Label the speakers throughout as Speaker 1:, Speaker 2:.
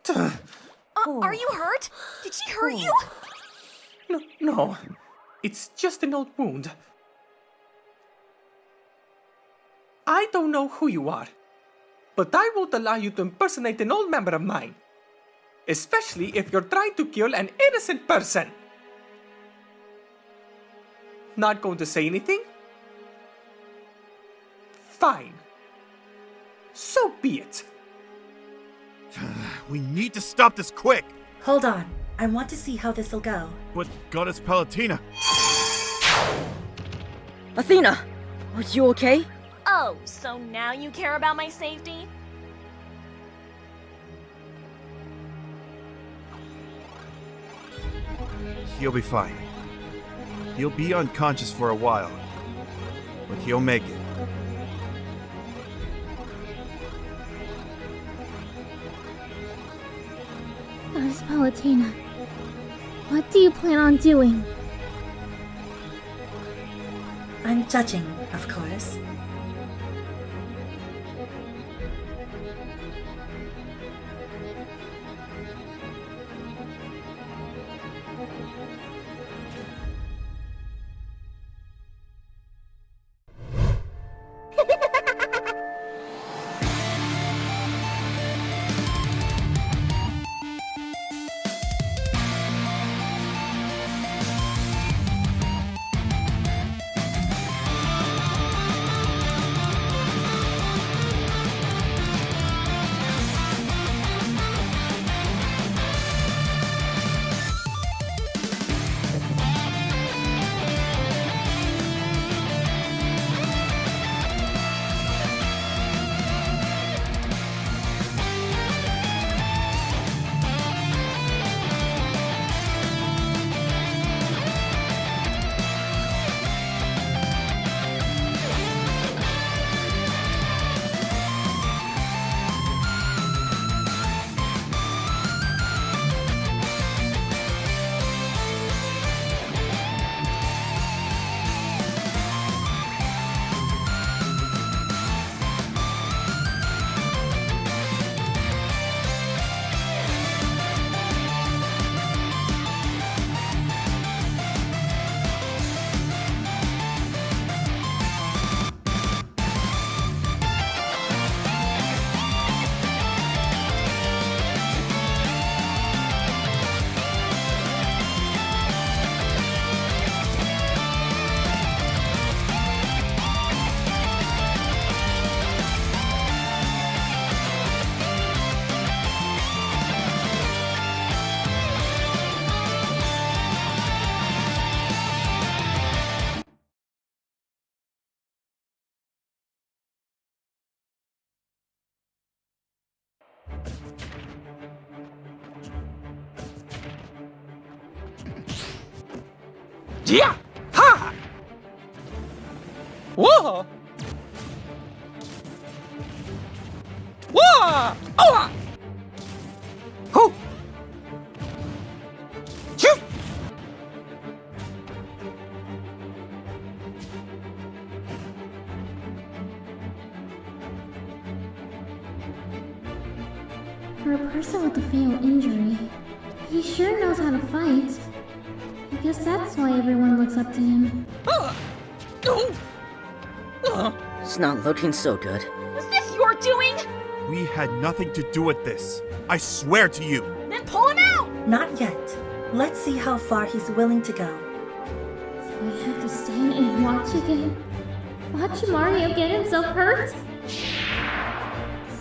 Speaker 1: Are you hurt? Did she hurt you?
Speaker 2: No. It's just an old wound. I don't know who you are, but I won't allow you to impersonate an old member of mine. Especially if you're trying to kill an innocent person. Not going to say anything? Fine. So be it.
Speaker 3: We need to stop this quick!
Speaker 4: Hold on. I want to see how this'll go.
Speaker 3: But Goddess Palutena...
Speaker 5: Athena, are you okay?
Speaker 1: Oh, so now you care about my safety?
Speaker 3: He'll be fine. He'll be unconscious for a while, but he'll make it.
Speaker 6: Goddess Palutena, what do you plan on doing?
Speaker 4: I'm judging, of course.
Speaker 2: Yeah! Ha! Whoa! Whoa! Oh! Who? Shoot!
Speaker 6: For a person with a fatal injury, he sure knows how to fight. I guess that's why everyone looks up to him.
Speaker 5: It's not looking so good.
Speaker 1: Was this your doing?
Speaker 3: We had nothing to do with this. I swear to you.
Speaker 1: Then pull him out!
Speaker 4: Not yet. Let's see how far he's willing to go.
Speaker 6: So I have to stand and watch again? Watch Mario get himself hurt?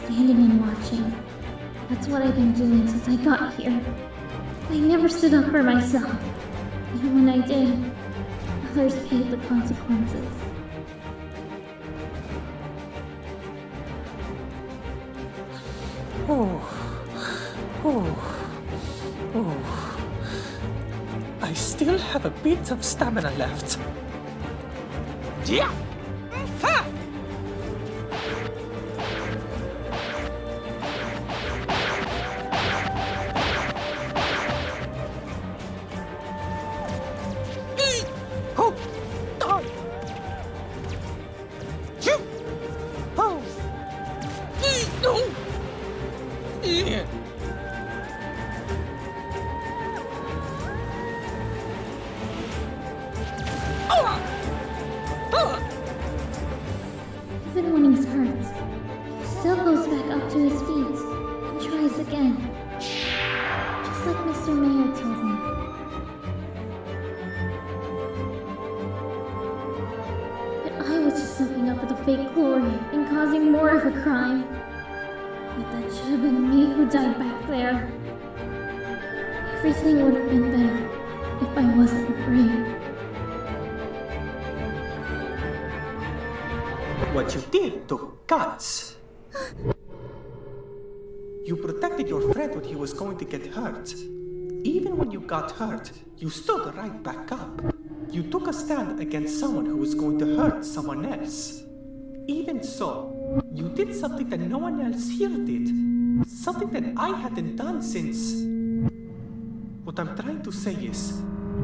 Speaker 6: Standing and watching. That's what I've been doing since I got here. I never stood up for myself. And when I did, others paid the consequences.
Speaker 2: I still have a bit of stamina left. Yeah! Ha!
Speaker 6: up with a fake glory and causing more of a crime. But that should have been me who died back there. Everything would have been better if I wasn't afraid.
Speaker 2: What you did took guts. You protected your friend when he was going to get hurt. Even when you got hurt, you stood right back up. You took a stand against someone who was going to hurt someone else. Even so, you did something that no one else here did. Something that I hadn't done since... What I'm trying to say is,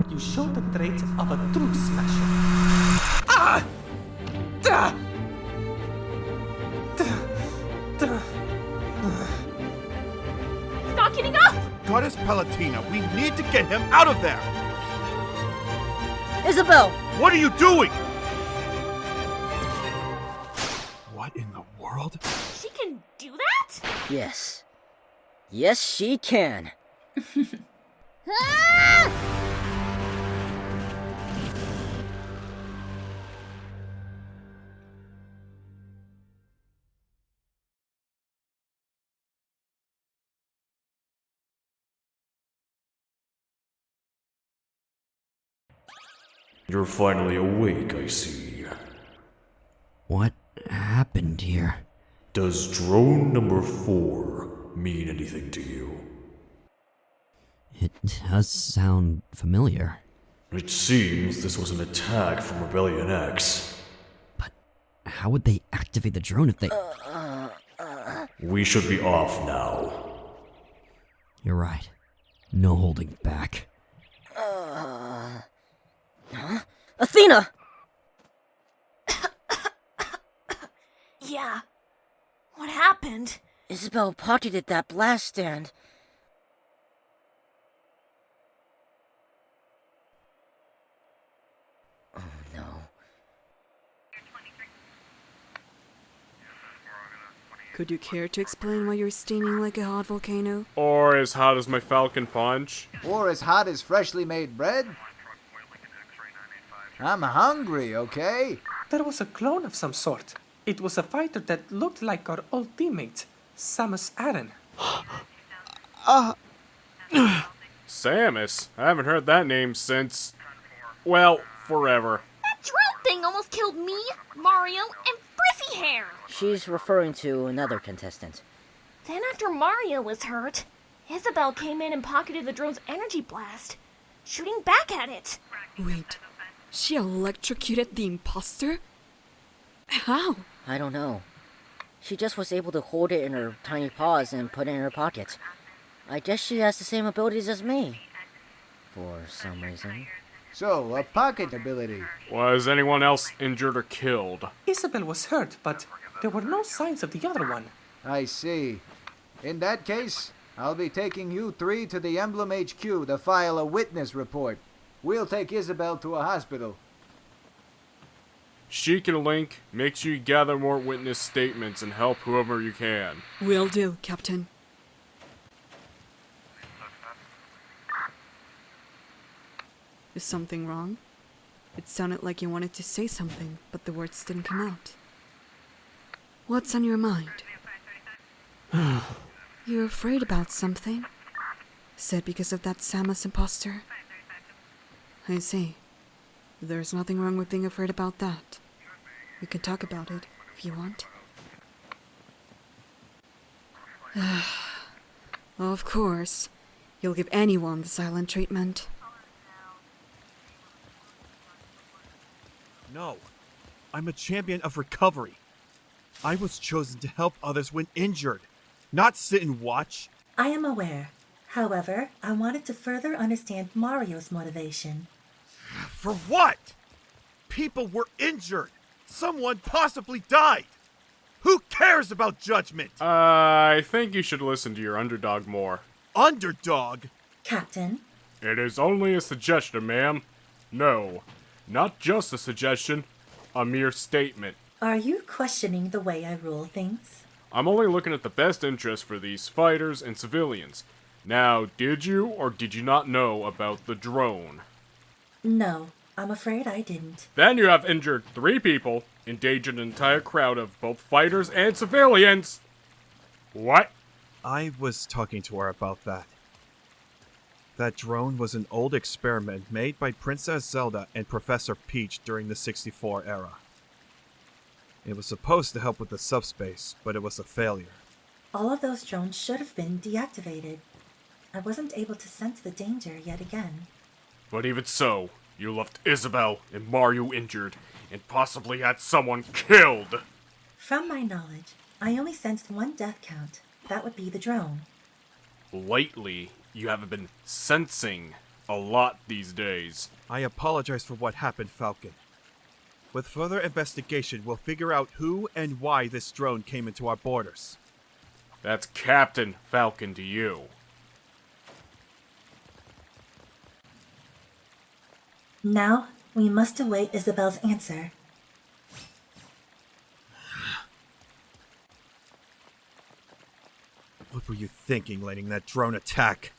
Speaker 2: you showed the traits of a true smasher. Ah! Duh!
Speaker 1: He's not getting up!
Speaker 3: Goddess Palutena, we need to get him out of there!
Speaker 5: Isabelle!
Speaker 3: What are you doing? What in the world?
Speaker 1: She can do that?
Speaker 5: Yes. Yes, she can.
Speaker 7: You're finally awake, I see.
Speaker 8: What happened here?
Speaker 7: Does drone number 4 mean anything to you?
Speaker 8: It does sound familiar.
Speaker 7: It seems this was an attack from Rebellion X.
Speaker 8: But how would they activate the drone if they...
Speaker 7: We should be off now.
Speaker 8: You're right. No holding back.
Speaker 5: Athena!
Speaker 1: Yeah. What happened?
Speaker 5: Isabelle pocketed that blast stand. Oh no.
Speaker 9: Could you care to explain why you're steaming like a hot volcano?
Speaker 10: Or as hot as my Falcon punch?
Speaker 11: Or as hot as freshly made bread? I'm hungry, okay?
Speaker 2: There was a clone of some sort. It was a fighter that looked like our old teammate, Samus Aran.
Speaker 10: Samus? I haven't heard that name since... well, forever.
Speaker 1: That drone thing almost killed me, Mario, and Frizzy Hair!
Speaker 5: She's referring to another contestant.
Speaker 1: Then after Mario was hurt, Isabelle came in and pocketed the drone's energy blast, shooting back at it.
Speaker 9: Wait, she electrocuted the imposter? How?
Speaker 5: I don't know. She just was able to hold it in her tiny paws and put it in her pocket. I guess she has the same abilities as me. For some reason.
Speaker 11: So, a pocket ability.
Speaker 10: Was anyone else injured or killed?
Speaker 2: Isabelle was hurt, but there were no signs of the other one.
Speaker 11: I see. In that case, I'll be taking you three to the Emblem HQ to file a witness report. We'll take Isabelle to a hospital.
Speaker 10: Sheik and Link, make sure you gather more witness statements and help whoever you can.
Speaker 9: Will do, Captain. Is something wrong? It sounded like you wanted to say something, but the words didn't come out. What's on your mind? You're afraid about something? Is it because of that Samus imposter? I see. There's nothing wrong with being afraid about that. We can talk about it, if you want. Of course. You'll give anyone the silent treatment.
Speaker 3: No. I'm a champion of recovery. I was chosen to help others when injured, not sit and watch.
Speaker 4: I am aware. However, I wanted to further understand Mario's motivation.
Speaker 3: For what? People were injured. Someone possibly died. Who cares about judgment?
Speaker 10: I think you should listen to your underdog more.
Speaker 3: Underdog?
Speaker 4: Captain?
Speaker 10: It is only a suggestion, ma'am. No, not just a suggestion, a mere statement.
Speaker 4: Are you questioning the way I rule things?
Speaker 10: I'm only looking at the best interest for these fighters and civilians. Now, did you or did you not know about the drone?
Speaker 4: No, I'm afraid I didn't.
Speaker 10: Then you have injured 3 people, endangered an entire crowd of both fighters and civilians. What?
Speaker 3: I was talking to her about that. That drone was an old experiment made by Princess Zelda and Professor Peach during the 64 era. It was supposed to help with the subspace, but it was a failure.
Speaker 4: All of those drones should have been deactivated. I wasn't able to sense the danger yet again.
Speaker 10: But even so, you left Isabelle and Mario injured, and possibly had someone killed.
Speaker 4: From my knowledge, I only sensed 1 death count. That would be the drone.
Speaker 10: Lately, you haven't been sensing a lot these days.
Speaker 3: I apologize for what happened, Falcon. With further investigation, we'll figure out who and why this drone came into our borders.
Speaker 10: That's Captain Falcon to you.
Speaker 4: Now, we must await Isabelle's answer.
Speaker 3: What were you thinking, letting that drone attack?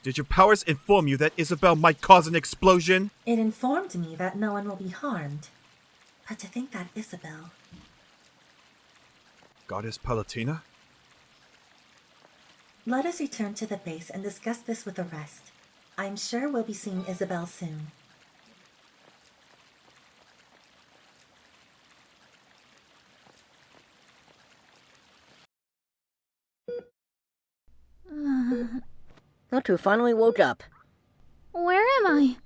Speaker 3: Did your powers inform you that Isabelle might cause an explosion?
Speaker 4: It informed me that no one will be harmed. But to think that Isabelle...
Speaker 3: Goddess Palutena?
Speaker 4: Let us return to the base and discuss this with the rest. I'm sure we'll be seeing Isabelle soon.
Speaker 5: Notu finally woke up.
Speaker 6: Where am I?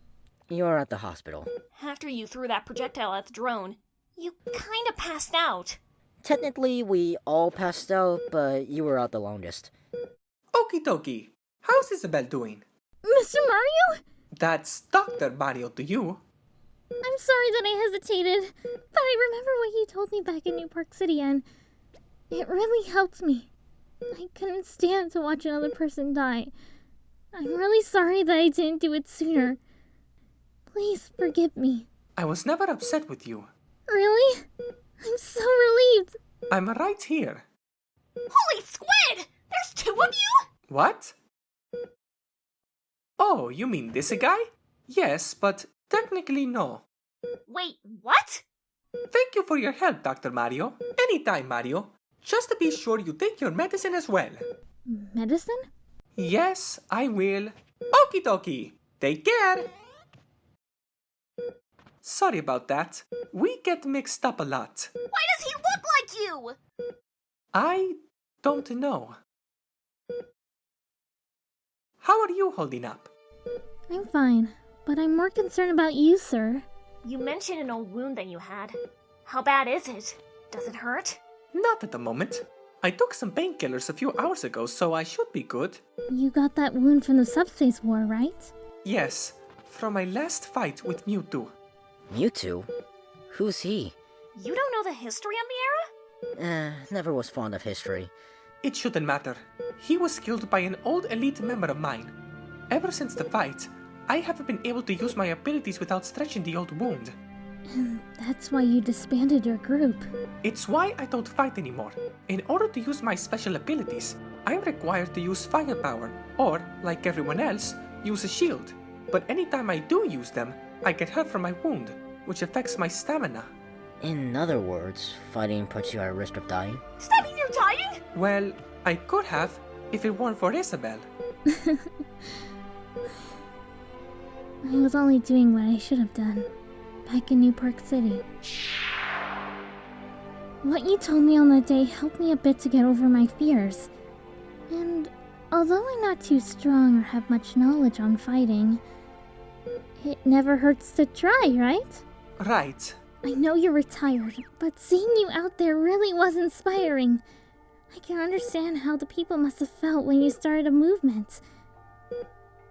Speaker 5: You're at the hospital.
Speaker 1: After you threw that projectile at the drone, you kinda passed out.
Speaker 5: Technically, we all passed out, but you were out the longest.
Speaker 2: Okie dokie. How's Isabelle doing?
Speaker 6: Mr. Mario?
Speaker 2: That's Dr. Mario to you.
Speaker 6: I'm sorry that I hesitated, but I remember what you told me back in New Park City, and it really helped me. I couldn't stand to watch another person die. I'm really sorry that I didn't do it sooner. Please forgive me.
Speaker 2: I was never upset with you.
Speaker 6: Really? I'm so relieved.
Speaker 2: I'm right here.
Speaker 1: Holy squid! There's 2 of you?
Speaker 2: What? Oh, you mean this guy? Yes, but technically no.
Speaker 1: Wait, what?
Speaker 2: Thank you for your help, Dr. Mario. Anytime, Mario. Just to be sure you take your medicine as well.
Speaker 6: Medicine?
Speaker 2: Yes, I will. Okie dokie. Take care. Sorry about that. We get mixed up a lot.
Speaker 1: Why does he look like you?
Speaker 2: I don't know. How are you holding up?
Speaker 6: I'm fine, but I'm more concerned about you, sir.
Speaker 1: You mentioned an old wound that you had. How bad is it? Does it hurt?
Speaker 2: Not at the moment. I took some painkillers a few hours ago, so I should be good.
Speaker 6: You got that wound from the Subspace War, right?
Speaker 2: Yes, from my last fight with Mewtwo.
Speaker 5: Mewtwo? Who's he?
Speaker 1: You don't know the history of the era?
Speaker 5: Never was fond of history.
Speaker 2: It shouldn't matter. He was killed by an old elite member of mine. Ever since the fight, I haven't been able to use my abilities without stretching the old wound.
Speaker 6: And that's why you disbanded your group.
Speaker 2: It's why I don't fight anymore. In order to use my special abilities, I'm required to use firepower, or, like everyone else, use a shield. But anytime I do use them, I get hurt from my wound, which affects my stamina.
Speaker 5: In other words, fighting puts you at risk of dying?
Speaker 1: Does that mean you're dying?
Speaker 2: Well, I could have, if it weren't for Isabelle.
Speaker 6: I was only doing what I should have done, back in New Park City. What you told me on that day helped me a bit to get over my fears. And although I'm not too strong or have much knowledge on fighting, it never hurts to try, right?
Speaker 2: Right.
Speaker 6: I know you're retired, but seeing you out there really was inspiring. I can understand how the people must have felt when you started a movement.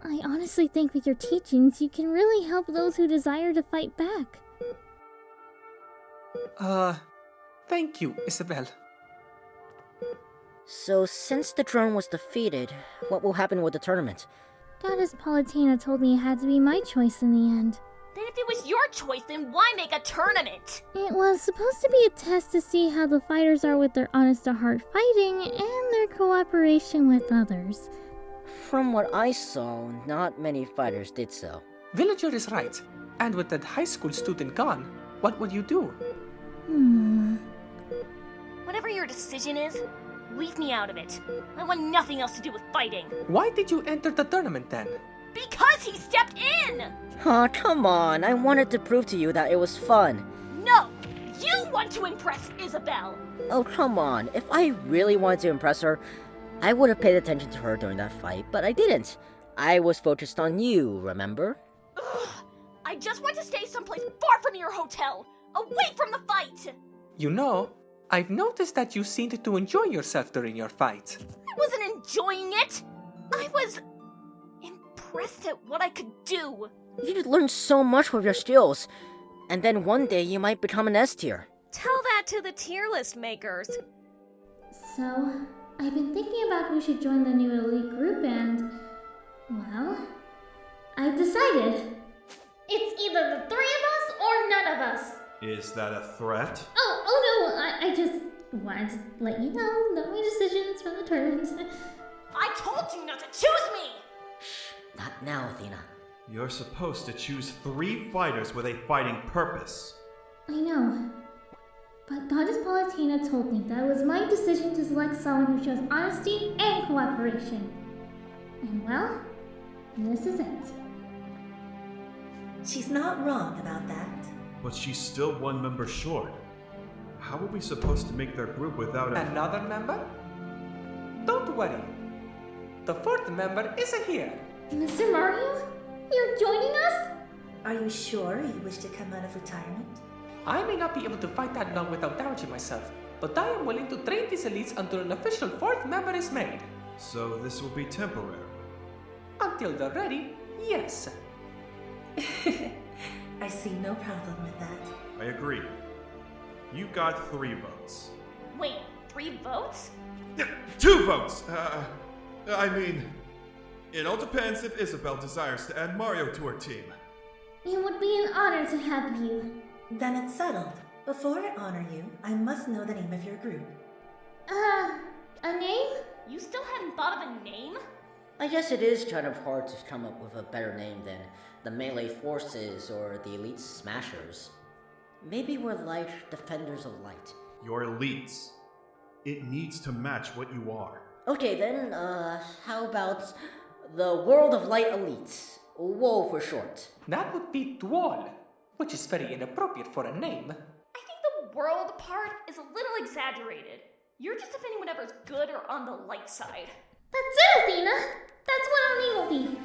Speaker 6: I honestly think with your teachings, you can really help those who desire to fight back.
Speaker 2: Thank you, Isabelle.
Speaker 5: So, since the drone was defeated, what will happen with the tournament?
Speaker 6: Goddess Palutena told me it had to be my choice in the end.
Speaker 1: Then if it was your choice, then why make a tournament?
Speaker 6: It was supposed to be a test to see how the fighters are with their honest-to-heart fighting and their cooperation with others.
Speaker 5: From what I saw, not many fighters did so.
Speaker 2: Villager is right. And with that high school student gone, what would you do?
Speaker 1: Whatever your decision is, leave me out of it. I want nothing else to do with fighting.
Speaker 2: Why did you enter the tournament then?
Speaker 1: Because he stepped in!
Speaker 5: Oh, come on. I wanted to prove to you that it was fun.
Speaker 1: No! You want to impress Isabelle!
Speaker 5: Oh, come on. If I really wanted to impress her, I would have paid attention to her during that fight, but I didn't. I was focused on you, remember?
Speaker 1: Ugh, I just want to stay someplace far from your hotel, away from the fight!
Speaker 2: You know, I've noticed that you seemed to enjoy yourself during your fight.
Speaker 1: I wasn't enjoying it! I was impressed at what I could do.
Speaker 5: You could learn so much with your skills, and then one day you might become an S tier.
Speaker 1: Tell that to the tier list makers.
Speaker 6: So, I've been thinking about who should join the new elite group and, well, I've decided. It's either the three of us or none of us.
Speaker 3: Is that a threat?
Speaker 6: Oh no, I just wanted to let you know that my decisions from the tournament.
Speaker 1: I told you not to choose me!
Speaker 5: Not now, Athena.
Speaker 3: You're supposed to choose 3 fighters with a fighting purpose.
Speaker 6: I know. But Goddess Palutena told me that it was my decision to select someone who shows honesty and cooperation. And well, this is it.
Speaker 4: She's not wrong about that.
Speaker 3: But she's still 1 member short. How are we supposed to make their group without a...
Speaker 2: Another member? Don't worry. The 4th member is here.
Speaker 6: Mr. Mario? You're joining us?
Speaker 4: Are you sure you wish to come out of retirement?
Speaker 2: I may not be able to fight that long without damaging myself, but I am willing to train these elites until an official 4th member is made.
Speaker 3: So this will be temporary.
Speaker 2: Until they're ready, yes.
Speaker 4: I see no problem with that.
Speaker 3: I agree. You got 3 votes.
Speaker 1: Wait, 3 votes?
Speaker 3: 2 votes! I mean, it all depends if Isabelle desires to add Mario to her team.
Speaker 6: It would be an honor to have you.
Speaker 4: Then it's settled. Before I honor you, I must know the name of your group.
Speaker 6: A name?
Speaker 1: You still hadn't thought of a name?
Speaker 5: I guess it is kind of hard to come up with a better name than the Melee Forces or the Elite Smashers. Maybe we're like Defenders of Light.
Speaker 3: Your elites. It needs to match what you are.
Speaker 5: Okay then, how about the World of Light Elites? WOL for short.
Speaker 2: That would be Dwall, which is very inappropriate for a name.
Speaker 1: I think the world part is a little exaggerated. You're just defending whatever's good or on the light side.
Speaker 6: That's it, Athena! That's what our name will be.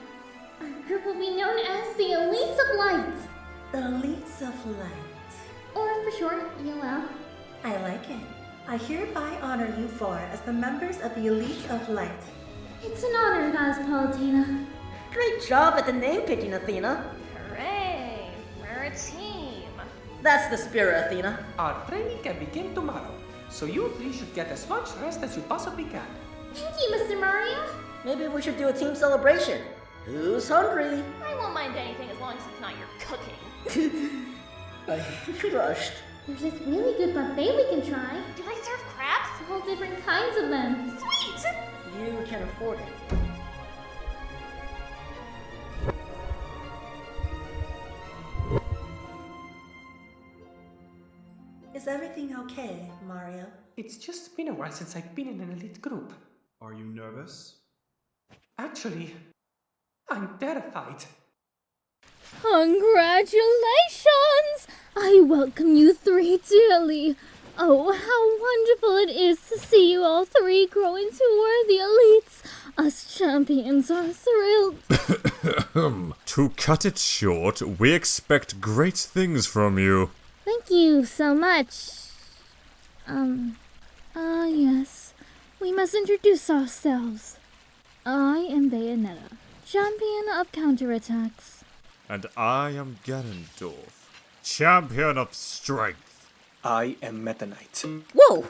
Speaker 6: Our group will be known as the Elites of Light.
Speaker 4: The Elites of Light.
Speaker 6: Or for short, ELL.
Speaker 4: I like it. I hereby honor you 4 as the members of the Elite of Light.
Speaker 6: It's an honor, Goddess Palutena.
Speaker 5: Great job at the name picking, Athena.
Speaker 1: Hooray! We're a team.
Speaker 5: That's the spirit, Athena.
Speaker 2: Our training can begin tomorrow, so you 3 should get as much rest as you possibly can.
Speaker 6: Thank you, Mr. Mario.
Speaker 5: Maybe we should do a team celebration. Who's hungry?
Speaker 1: I won't mind anything as long as it's not your cooking.
Speaker 5: Crushed.
Speaker 6: There's this really good buffet we can try.
Speaker 1: Do they serve crabs?
Speaker 6: All different kinds of them.
Speaker 1: Sweet!
Speaker 5: You can afford it.
Speaker 4: Is everything okay, Mario?
Speaker 2: It's just been a while since I've been in an elite group.
Speaker 3: Are you nervous?
Speaker 2: Actually, I'm terrified.
Speaker 6: Congratulations! I welcome you 3 dearly. Oh, how wonderful it is to see you all 3 grow into worthy elites. Us champions are thrilled.
Speaker 7: To cut it short, we expect great things from you.
Speaker 6: Thank you so much. Yes. We must introduce ourselves. I am Bayonetta, champion of counterattacks.
Speaker 7: And I am Ganondorf, champion of strength.
Speaker 2: I am Meta Knight.
Speaker 5: Whoa!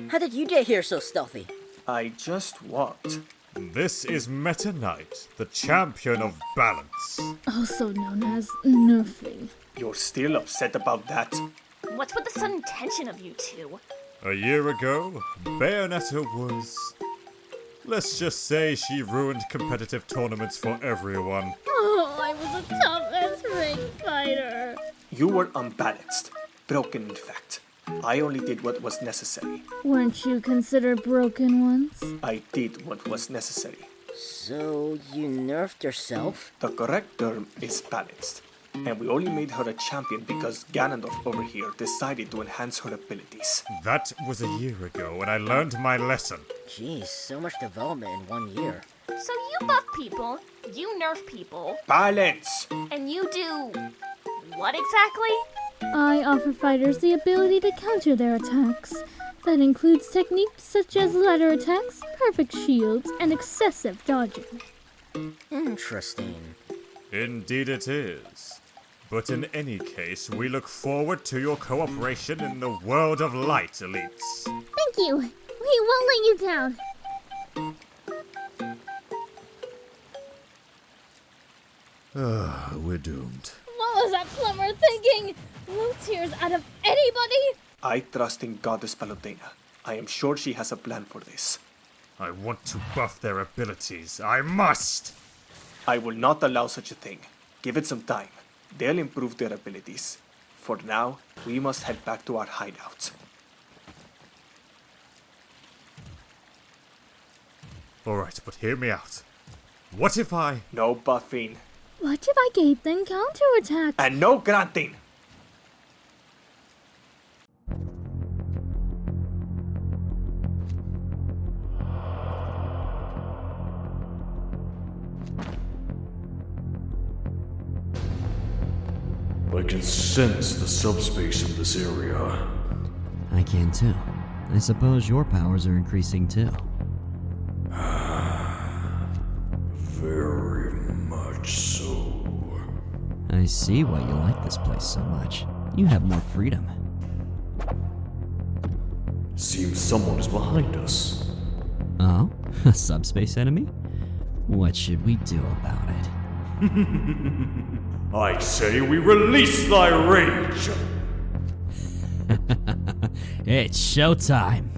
Speaker 5: How did you get here so stealthy?
Speaker 2: I just walked.
Speaker 7: This is Meta Knight, the champion of balance.
Speaker 6: Also known as nerfing.
Speaker 2: You're still upset about that?
Speaker 1: What's with the sudden tension of you 2?
Speaker 7: A year ago, Bayonetta was... Let's just say she ruined competitive tournaments for everyone.
Speaker 6: Oh, I was a tough S-rank fighter.
Speaker 2: You were unbalanced. Broken, in fact. I only did what was necessary.
Speaker 6: Weren't you considered broken once?
Speaker 2: I did what was necessary.
Speaker 5: So, you nerfed yourself?
Speaker 2: The correct term is balanced. And we only made her a champion because Ganondorf over here decided to enhance her abilities.
Speaker 7: That was a year ago, and I learned my lesson.
Speaker 5: Jeez, so much development in 1 year.
Speaker 1: So you buff people, you nerf people,
Speaker 2: Balance!
Speaker 1: and you do... what exactly?
Speaker 6: I offer fighters the ability to counter their attacks. That includes techniques such as ladder attacks, perfect shields, and excessive dodging.
Speaker 5: Interesting.
Speaker 7: Indeed it is. But in any case, we look forward to your cooperation in the world of light, elites.
Speaker 6: Thank you! We won't let you down!
Speaker 7: We're doomed.
Speaker 6: What was that plumber thinking? No tears out of anybody?
Speaker 2: I trust in Goddess Palutena. I am sure she has a plan for this.
Speaker 7: I want to buff their abilities. I must!
Speaker 2: I will not allow such a thing. Give it some time. They'll improve their abilities. For now, we must head back to our hideout.
Speaker 7: Alright, but hear me out. What if I...
Speaker 2: No buffing.
Speaker 6: What if I gave them counterattacks?
Speaker 2: And no granting!
Speaker 12: I can sense the subspace in this area.
Speaker 8: I can too. I suppose your powers are increasing too.
Speaker 12: Very much so.
Speaker 8: I see why you like this place so much. You have more freedom.
Speaker 12: Seems someone is behind us.
Speaker 8: Oh? A subspace enemy? What should we do about it?
Speaker 12: I say we release thy rage!
Speaker 8: It's showtime!